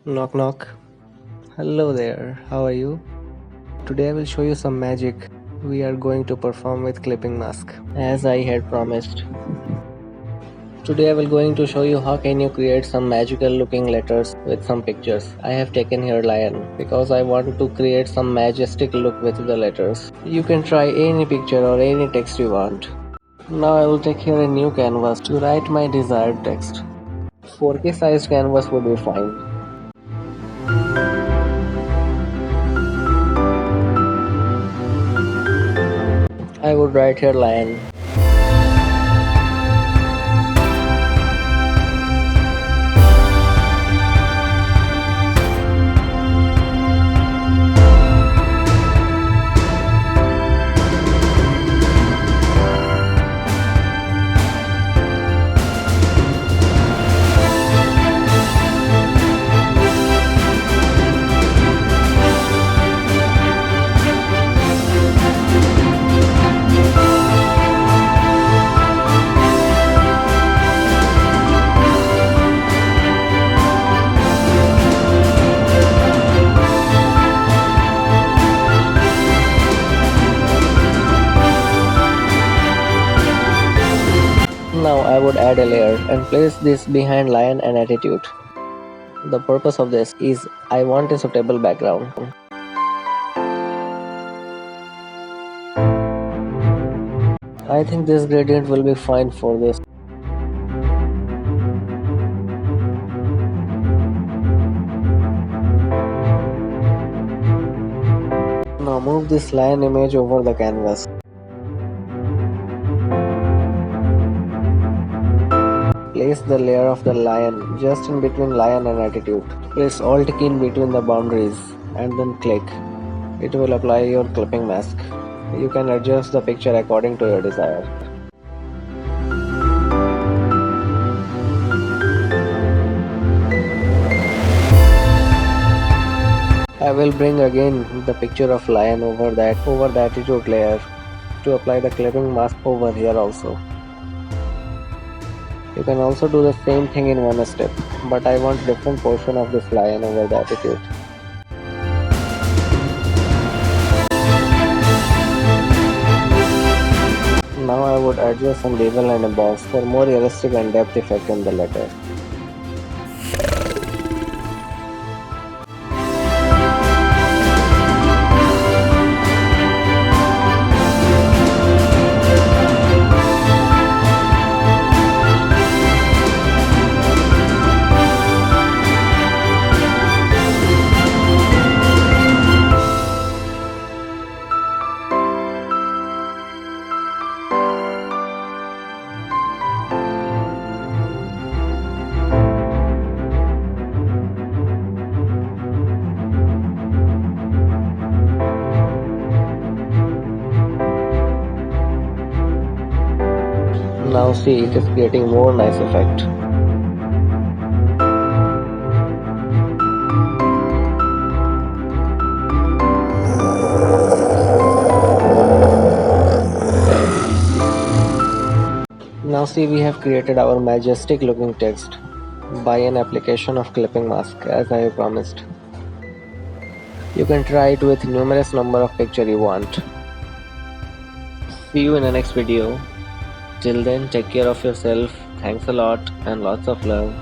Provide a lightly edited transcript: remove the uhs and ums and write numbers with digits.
Knock knock. Hello there, how are you? Today I will show you some magic we are going to perform with clipping mask as I had promised. Today I will going to show you how can you create some magical looking letters with some pictures. I have taken here lion because I want to create some majestic look with the letters. You can try any picture or any text you want. Now I will take here a new canvas to write my desired text. 4K sized canvas would be fine. I would write here lion. Now I would add a layer and place this behind lion and attitude. The purpose of this is I want a suitable background. I think this gradient will be fine for this. Now move this lion image over the canvas. Place the layer of the lion just in between lion and attitude. Press Alt key in between the boundaries and then click. It will apply your clipping mask. You can adjust the picture according to your desire. I will bring again the picture of lion over the attitude layer to apply the clipping mask over here also. You can also do the same thing in one step, but I want different portion of this lion over the attitude. Now I would adjust some bevel and emboss for more realistic and depth effect in the letter. Now see, it is creating more nice effect. Now see, we have created our majestic looking text by an application of clipping mask as I have promised. You can try it with numerous number of picture you want. See you in the next video. Till then, take care of yourself. Thanks a lot and lots of love.